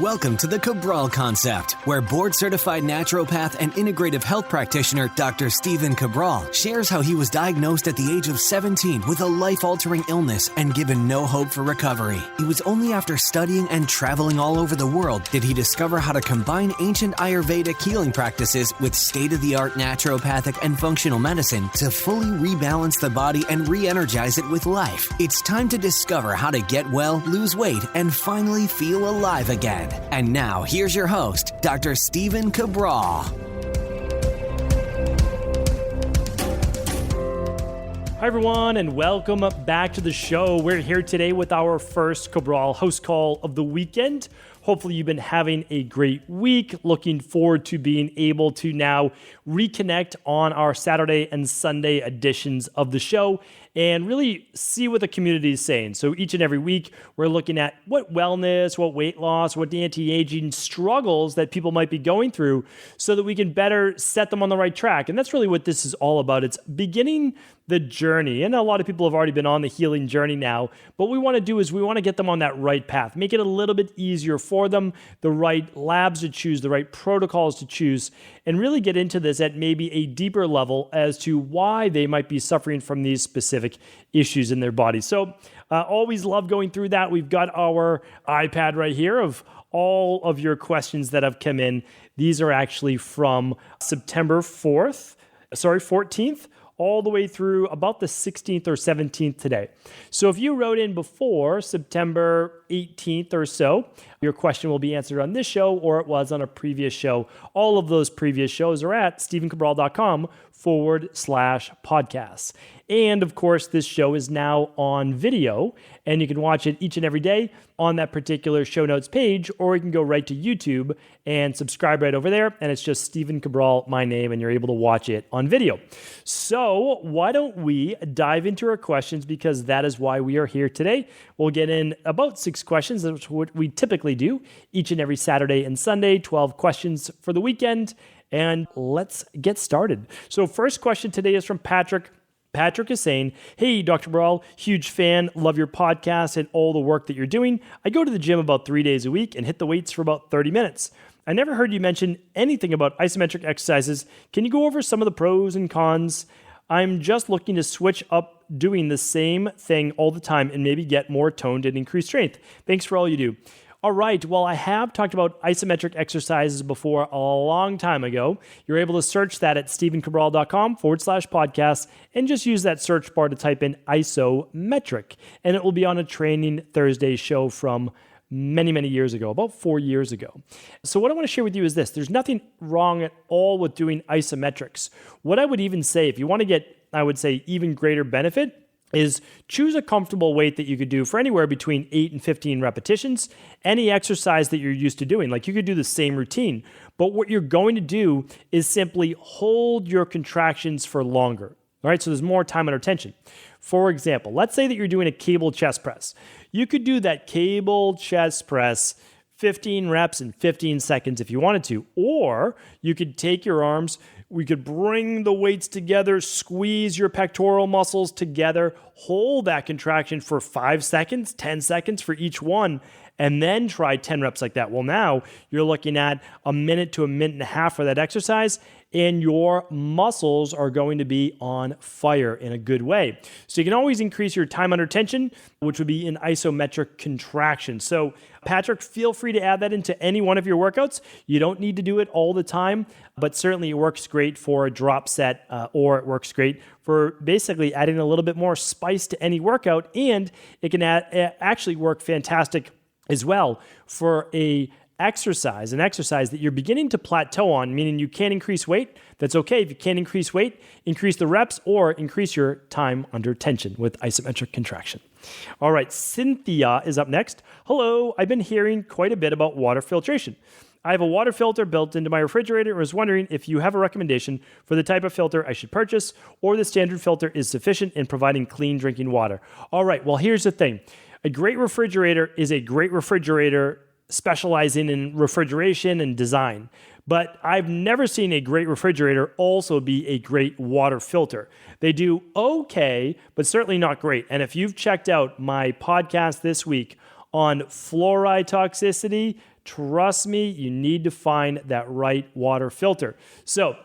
Welcome to the Cabral Concept, where board-certified naturopath and integrative health practitioner Dr. Stephen Cabral shares how he was diagnosed at the age of 17 with a life-altering illness and given no hope for recovery. It was only after studying and traveling all over the world did he discover how to combine ancient Ayurvedic healing practices with state-of-the-art naturopathic and functional medicine to fully rebalance the body and re-energize it with life. It's time to discover how to get well, lose weight, and finally feel alive again. And now, here's your host, Dr. Stephen Cabral. Hi, everyone, and welcome back to the show. We're here today with our first Cabral HouseCall of the weekend. Hopefully, you've been having a great week. Looking forward to being able to now reconnect on our Saturday and Sunday editions of the show and really see what the community is saying. So each and every week, we're looking at what wellness, what weight loss, what anti-aging struggles that people might be going through so that we can better set them on the right track. And that's really what this is all about. It's beginning the journey. And a lot of people have already been on the healing journey now. But what we want to do is we want to get them on that right path, make it a little bit easier for them, the right labs to choose, the right protocols to choose, and really get into this at maybe a deeper level as to why they might be suffering from these specific issues in their body. So always love going through that. We've got our iPad right here of all of your questions that have come in. These are actually from September 14th, all the way through about the 16th or 17th today. So if you wrote in before September 18th or so, your question will be answered on this show or it was on a previous show. All of those previous shows are at stephencabral.com/podcasts. And of course, this show is now on video and you can watch it each and every day on that particular show notes page, or you can go right to YouTube and subscribe right over there. And it's just Stephen Cabral, my name, and you're able to watch it on video. So why don't we dive into our questions, because that is why we are here today. We'll get in about 6 questions. That's what we typically do each and every Saturday and Sunday, 12 questions for the weekend. And let's get started. So first question today is from Patrick. Patrick is saying, hey, Dr. Cabral, huge fan, love your podcast and all the work that you're doing. I go to the gym about 3 days a week and hit the weights for about 30 minutes. I never heard you mention anything about isometric exercises. Can you go over some of the pros and cons? I'm just looking to switch up doing the same thing all the time and maybe get more toned and increased strength. Thanks for all you do. All right, well, I have talked about isometric exercises before a long time ago. You're able to search that at stephencabral.com/podcast and just use that search bar to type in isometric. And it will be on a Training Thursday show from many, many years ago, about 4 years ago. So what I want to share with you is this. There's nothing wrong at all with doing isometrics. What I would even say, if you want to get, I would say, even greater benefit, is choose a comfortable weight that you could do for anywhere between 8 and 15 repetitions, any exercise that you're used to doing. Like you could do the same routine, but what you're going to do is simply hold your contractions for longer. All right, so there's more time under tension. For example, let's say that you're doing a cable chest press. You could do that cable chest press 15 reps in 15 seconds if you wanted to, or you could take your arms, we could bring the weights together, squeeze your pectoral muscles together, hold that contraction for 5 seconds, 10 seconds for each one, and then try 10 reps like that. Well, now you're looking at a minute to a minute and a half for that exercise, and your muscles are going to be on fire in a good way. So you can always increase your time under tension, which would be an isometric contraction. So Patrick, feel free to add that into any one of your workouts. You don't need to do it all the time, but certainly it works great for a drop set, or it works great for basically adding a little bit more spice to any workout, and it can actually work fantastic as well for an exercise that you're beginning to plateau on, meaning you can't increase weight. That's okay. If you can't increase weight, increase the reps or increase your time under tension with isometric contraction. All right, Cynthia is up next. Hello, I've been hearing quite a bit about water filtration. I have a water filter built into my refrigerator and was wondering if you have a recommendation for the type of filter I should purchase, or the standard filter is sufficient in providing clean drinking water. All right, well, here's the thing. A great refrigerator is a great refrigerator specializing in refrigeration and design. But I've never seen a great refrigerator also be a great water filter. They do okay, but certainly not great. And if you've checked out my podcast this week on fluoride toxicity, trust me, you need to find that right water filter. So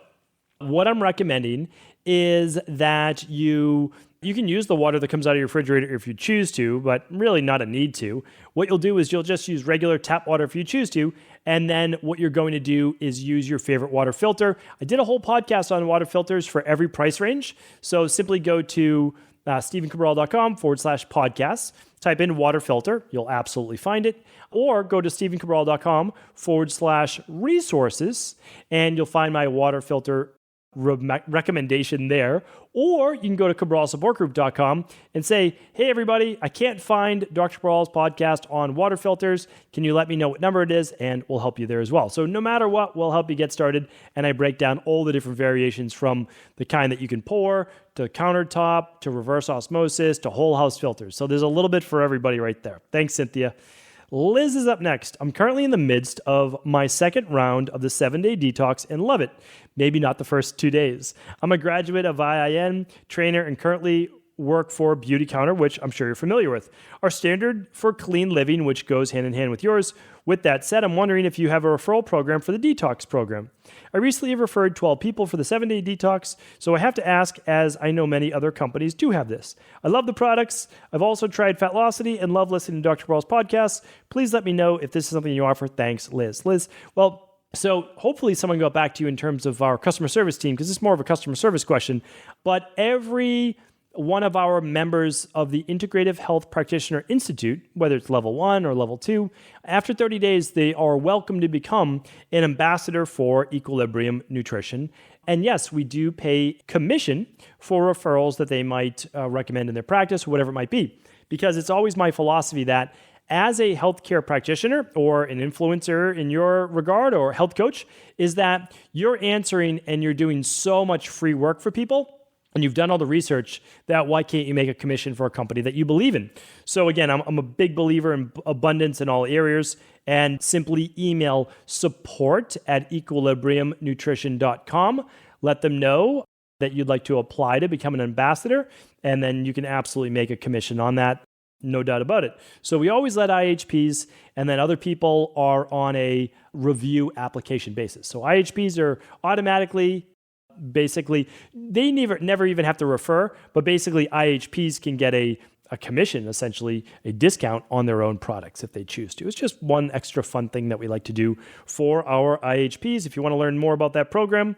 what I'm recommending is that you can use the water that comes out of your refrigerator if you choose to, but really not a need to. What you'll do is you'll just use regular tap water if you choose to, and then what you're going to do is use your favorite water filter. I did a whole podcast on water filters for every price range, so simply go to stephencabral.com/podcasts, type in water filter, you'll absolutely find it, or go to stephencabral.com/resources, and you'll find my water filter recommendation there. Or you can go to cabralsupportgroup.com and say, hey, everybody, I can't find Dr. Cabral's podcast on water filters. Can you let me know what number it is? And we'll help you there as well. So no matter what, we'll help you get started. And I break down all the different variations from the kind that you can pour to countertop to reverse osmosis to whole house filters. So there's a little bit for everybody right there. Thanks, Cynthia. Liz is up next. I'm currently in the midst of my second round of the 7-day detox and love it. Maybe not the first 2 days. I'm a graduate of IIN, trainer, and currently work for Beauty Counter, which I'm sure you're familiar with. Our standard for clean living, which goes hand in hand with yours. With that said, I'm wondering if you have a referral program for the detox program. I recently have referred 12 people for the 7-day detox, so I have to ask, as I know many other companies do have this. I love the products. I've also tried Fatlocity and love listening to Dr. Cabral's podcasts. Please let me know if this is something you offer. Thanks, Liz. Well, so hopefully someone got back to you in terms of our customer service team, because it's more of a customer service question, but every one of our members of the Integrative Health Practitioner Institute, whether it's level 1 or level 2, after 30 days, they are welcome to become an ambassador for Equilibrium Nutrition. And yes, we do pay commission for referrals that they might recommend in their practice, whatever it might be, because it's always my philosophy that as a healthcare practitioner or an influencer in your regard or health coach, is that you're answering and you're doing so much free work for people, and you've done all the research, that why can't you make a commission for a company that you believe in? So again, I'm a big believer in abundance in all areas, and simply email support@equilibriumnutrition.com. Let them know that you'd like to apply to become an ambassador, and then you can absolutely make a commission on that. No doubt about it. So we always let IHPs, and then other people are on a review application basis. So IHPs are automatically, basically, they never even have to refer, but basically IHPs can get a commission, essentially a discount on their own products if they choose to. It's just one extra fun thing that we like to do for our IHPs. If you want to learn more about that program,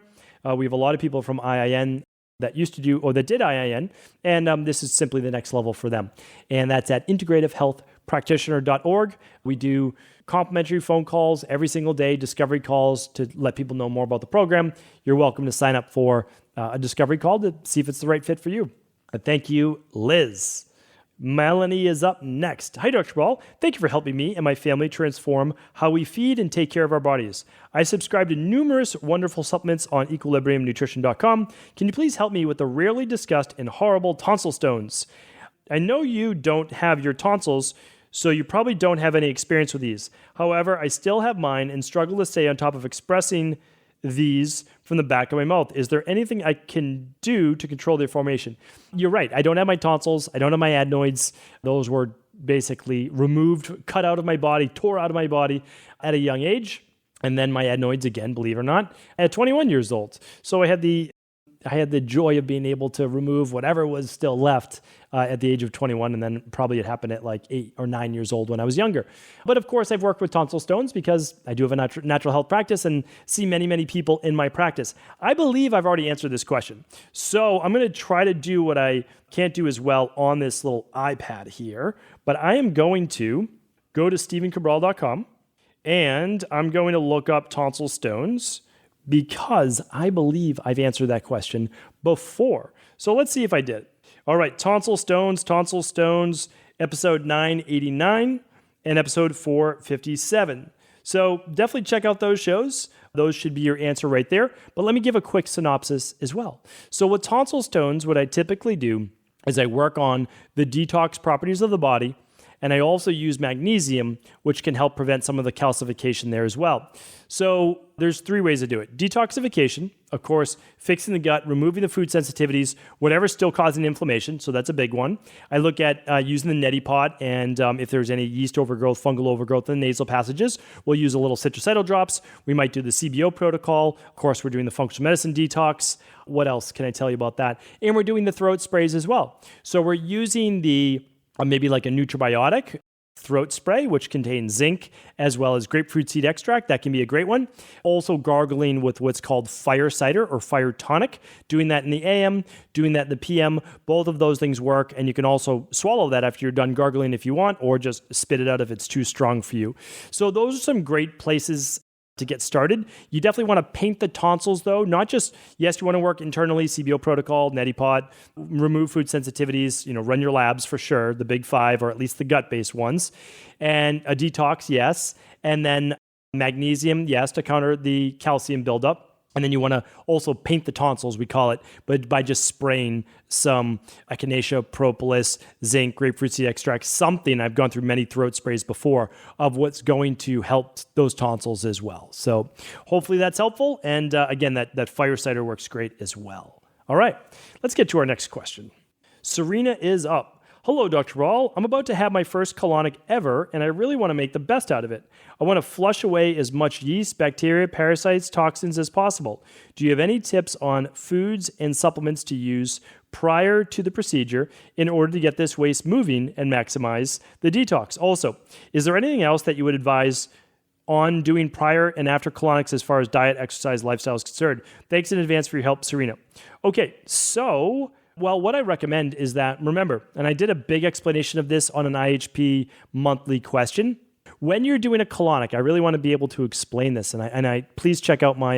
we have a lot of people from IIN that used to do, or that did IIN, and this is simply the next level for them. And that's at integrativehealthpractitioner.org. We do complimentary phone calls every single day, discovery calls to let people know more about the program. You're welcome to sign up for a discovery call to see if it's the right fit for you. Thank you, Liz. Melanie is up next. Hi, Dr. Cabral. Thank you for helping me and my family transform how we feed and take care of our bodies. I subscribe to numerous wonderful supplements on equilibriumnutrition.com. Can you please help me with the rarely discussed and horrible tonsil stones? I know you don't have your tonsils, so you probably don't have any experience with these. However, I still have mine and struggle to stay on top of expressing these from the back of my mouth. Is there anything I can do to control their formation? You're right. I don't have my tonsils. I don't have my adenoids. Those were basically removed, cut out of my body, tore out of my body at a young age. And then my adenoids again, believe it or not, at 21 years old. So I had the joy of being able to remove whatever was still left at the age of 21, and then probably it happened at like 8 or 9 years old when I was younger. But of course, I've worked with tonsil stones because I do have a natural health practice and see many, many people in my practice. I believe I've already answered this question. So I'm going to try to do what I can't do as well on this little iPad here, but I am going to go to stephencabral.com, and I'm going to look up tonsil stones, because I believe I've answered that question before. So let's see if I did. All right, tonsil stones, episode 989 and episode 457. So definitely check out those shows. Those should be your answer right there. But let me give a quick synopsis as well. So with tonsil stones, what I typically do is I work on the detox properties of the body, And I also use magnesium, which can help prevent some of the calcification there as well. So there's 3 ways to do it. Detoxification, of course, fixing the gut, removing the food sensitivities, whatever's still causing inflammation. So that's a big one. I look at using the neti pot, and if there's any yeast overgrowth, fungal overgrowth in the nasal passages, we'll use a little citruscytol drops. We might do the CBO protocol. Of course, we're doing the functional medicine detox. What else can I tell you about that? And we're doing the throat sprays as well. So we're using the maybe like a nutribiotic throat spray, which contains zinc as well as grapefruit seed extract. That can be a great one. Also gargling with what's called fire cider or fire tonic. Doing that in the AM, doing that in the PM. Both of those things work. And you can also swallow that after you're done gargling if you want, or just spit it out if it's too strong for you. So those are some great places to get started. You definitely want to paint the tonsils though, not just, yes, you want to work internally, CBO protocol, neti pot, remove food sensitivities, run your labs for sure, the big 5, or at least the gut-based ones, and a detox, yes, and then magnesium, yes, to counter the calcium buildup. And then you want to also paint the tonsils, we call it, but by just spraying some echinacea, propolis, zinc, grapefruit seed extract, something. I've gone through many throat sprays before of what's going to help those tonsils as well. So hopefully that's helpful. And again, that fire cider works great as well. All right, let's get to our next question. Serena is up. Hello, Dr. Rawl. I'm about to have my first colonic ever, and I really want to make the best out of it. I want to flush away as much yeast, bacteria, parasites, toxins as possible. Do you have any tips on foods and supplements to use prior to the procedure in order to get this waste moving and maximize the detox? Also, is there anything else that you would advise on doing prior and after colonics as far as diet, exercise, lifestyle is concerned? Thanks in advance for your help, Serena. Okay, so well, what I recommend is that, remember, and I did a big explanation of this on an IHP monthly question. When you're doing a colonic, I really want to be able to explain this, and I please check out my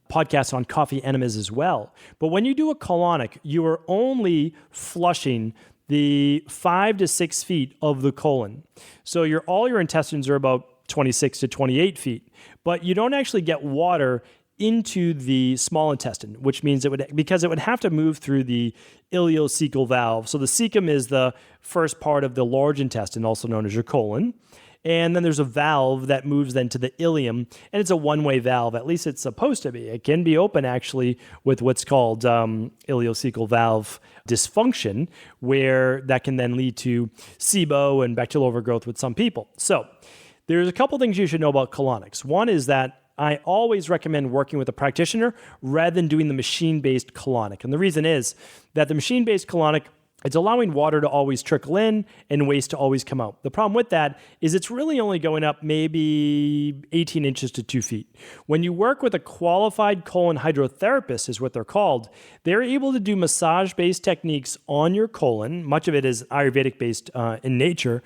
podcast on coffee enemas as well. But when you do a colonic, you are only flushing the 5 to 6 feet of the colon. So all your intestines are about 26 to 28 feet, but you don't actually get water into the small intestine, which means it would have to move through the ileocecal valve. So the cecum is the first part of the large intestine, also known as your colon. And then there's a valve that moves then to the ileum, and it's a one-way valve. At least it's supposed to be. It can be open actually with what's called ileocecal valve dysfunction, where that can then lead to SIBO and bacterial overgrowth with some people. So there's a couple things you should know about colonics. One is that I always recommend working with a practitioner rather than doing the machine-based colonic. And the reason is that the machine-based colonic, it's allowing water to always trickle in and waste to always come out. The problem with that is it's really only going up maybe 18 inches to 2 feet. When you work with a qualified colon hydrotherapist, is what they're called, they're able to do massage-based techniques on your colon. Much of it is Ayurvedic-based in nature.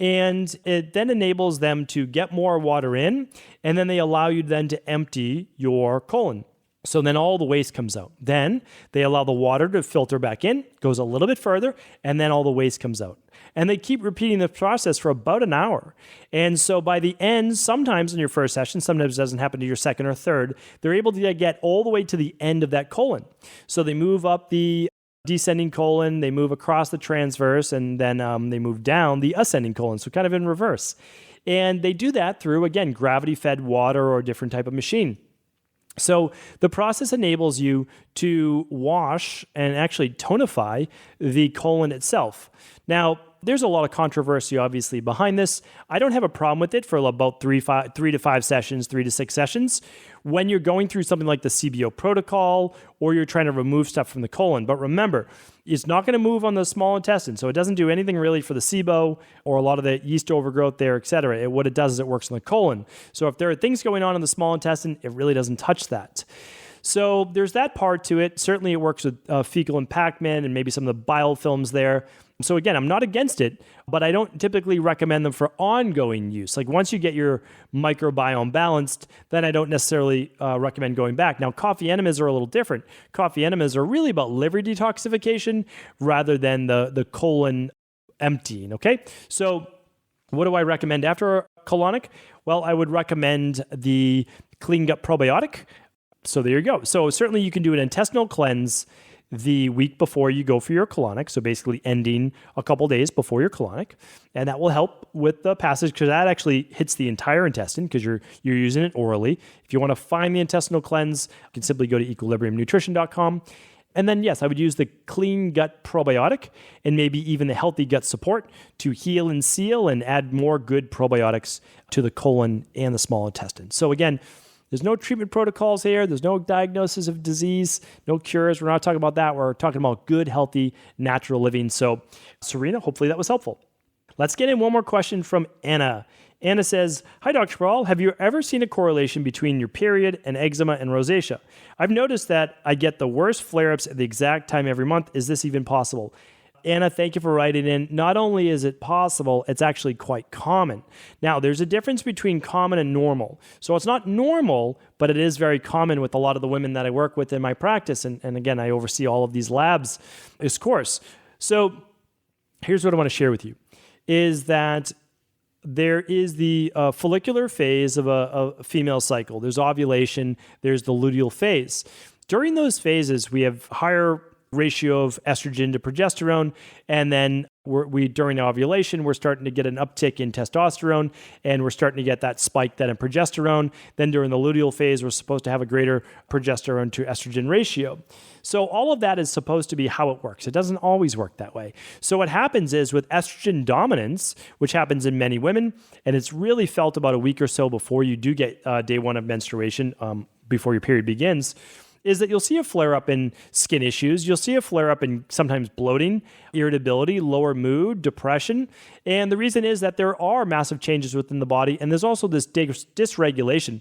And it then enables them to get more water in, and then they allow you then to empty your colon. So then all the waste comes out. Then they allow the water to filter back in, goes a little bit further, and then all the waste comes out. And they keep repeating the process for about an hour. And so by the end, sometimes in your first session, sometimes it doesn't happen to your second or third, they're able to get all the way to the end of that colon. So they move up the descending colon, they move across the transverse, and then they move down the ascending colon, so kind of in reverse. And they do that through, again, gravity-fed water or a different type of machine. So the process enables you to wash and actually tonify the colon itself. Now, there's a lot of controversy, obviously, behind this. I don't have a problem with it for about 3 to 5 sessions, 3 to 6 sessions, when you're going through something like the CBO protocol or you're trying to remove stuff from the colon. But remember, it's not going to move on the small intestine, so it doesn't do anything really for the SIBO or a lot of the yeast overgrowth there, et cetera. What it does is it works on the colon. So if there are things going on in the small intestine, it really doesn't touch that. So there's that part to it. Certainly it works with fecal impactment and maybe some of the biofilms there. So again, I'm not against it, but I don't typically recommend them for ongoing use. Like once you get your microbiome balanced, then I don't necessarily recommend going back. Now, coffee enemas are a little different. Coffee enemas are really about liver detoxification rather than the colon emptying, okay? So what do I recommend after a colonic? Well, I would recommend the Clean Gut Probiotic. So there you go. So certainly you can do an intestinal cleanse, the week before you go for your colonic. So basically ending a couple days before your colonic. And that will help with the passage because that actually hits the entire intestine because you're using it orally. If you want to find the intestinal cleanse, you can simply go to equilibriumnutrition.com. And then, yes, I would use the clean gut probiotic and maybe even the healthy gut support to heal and seal and add more good probiotics to the colon and the small intestine. So again, there's no treatment protocols here. There's no diagnosis of disease, no cures. We're not talking about that. We're talking about good, healthy, natural living. So, Serena, hopefully that was helpful. Let's get in one more question from Anna. Anna says, "Hi, Dr. Cabral. Have you ever seen a correlation between your period and eczema and rosacea? I've noticed that I get the worst flare-ups at the exact time every month. Is this even possible?" Anna, thank you for writing in. Not only is it possible, it's actually quite common. Now, there's a difference between common and normal. So it's not normal, but it is very common with a lot of the women that I work with in my practice. And again, I oversee all of these labs, of course. So here's what I want to share with you, is that there is the follicular phase of a female cycle. There's ovulation. There's the luteal phase. During those phases, we have higher ratio of estrogen to progesterone, and then during ovulation, we're starting to get an uptick in testosterone, and we're starting to get that spike then in progesterone. Then during the luteal phase, we're supposed to have a greater progesterone to estrogen ratio. So all of that is supposed to be how it works. It doesn't always work that way. So what happens is with estrogen dominance, which happens in many women, and it's really felt about a week or so before you do get day one of menstruation, before your period begins, is that you'll see a flare-up in skin issues. You'll see a flare-up in sometimes bloating, irritability, lower mood, depression. And the reason is that there are massive changes within the body, and there's also this dysregulation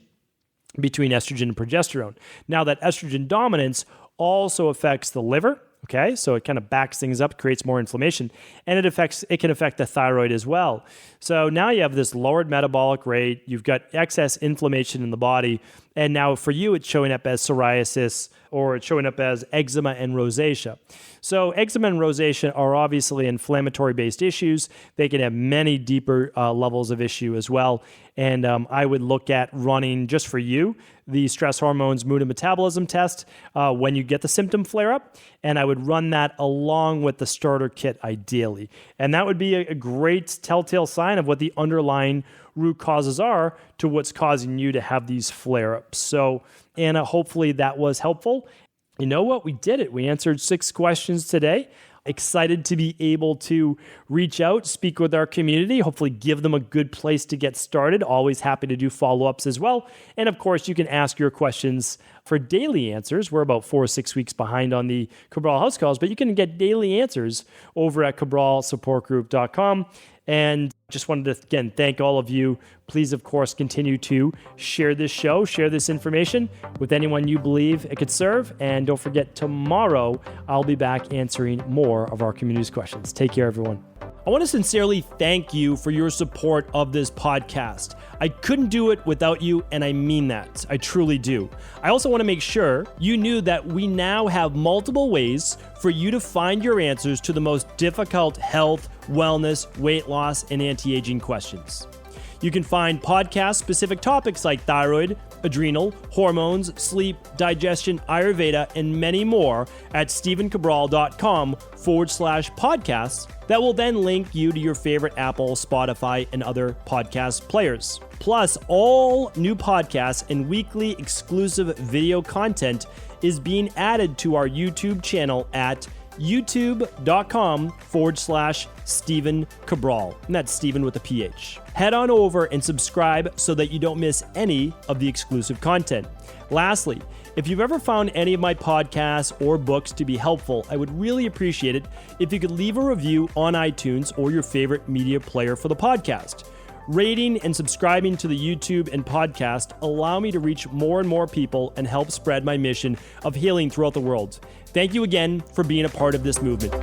between estrogen and progesterone. Now, that estrogen dominance also affects the liver. Okay, so it kind of backs things up, creates more inflammation, and it can affect the thyroid as well. So now you have this lowered metabolic rate, you've got excess inflammation in the body, and now for you it's showing up as psoriasis or it's showing up as eczema and rosacea. So eczema and rosacea are obviously inflammatory-based issues. They can have many deeper levels of issue as well. And I would look at running, just for you, the stress hormones mood and metabolism test when you get the symptom flare-up. And I would run that along with the starter kit ideally. And that would be a great telltale sign of what the underlying root causes are to what's causing you to have these flare-ups. So, Anna, hopefully that was helpful. You know what? We did it. We answered 6 questions today. Excited to be able to reach out, speak with our community, hopefully give them a good place to get started. Always happy to do follow-ups as well. And of course, you can ask your questions for daily answers. We're about 4 or 6 weeks behind on the Cabral HouseCalls, but you can get daily answers over at cabralsupportgroup.com. And just wanted to, again, thank all of you. Please, of course, continue to share this show, share this information with anyone you believe it could serve. And don't forget, tomorrow, I'll be back answering more of our community's questions. Take care, everyone. I want to sincerely thank you for your support of this podcast. I couldn't do it without you, and I mean that. I truly do. I also want to make sure you knew that we now have multiple ways for you to find your answers to the most difficult health, wellness, weight loss, and anti-aging questions. You can find podcast-specific topics like thyroid, adrenal, hormones, sleep, digestion, Ayurveda, and many more at stephencabral.com/podcasts that will then link you to your favorite Apple, Spotify, and other podcast players. Plus, all new podcasts and weekly exclusive video content is being added to our YouTube channel at youtube.com/Stephen Cabral. And that's Stephen with a PH. Head on over and subscribe so that you don't miss any of the exclusive content. Lastly, if you've ever found any of my podcasts or books to be helpful, I would really appreciate it if you could leave a review on iTunes or your favorite media player for the podcast. Rating and subscribing to the YouTube and podcast allow me to reach more and more people and help spread my mission of healing throughout the world. Thank you again for being a part of this movement.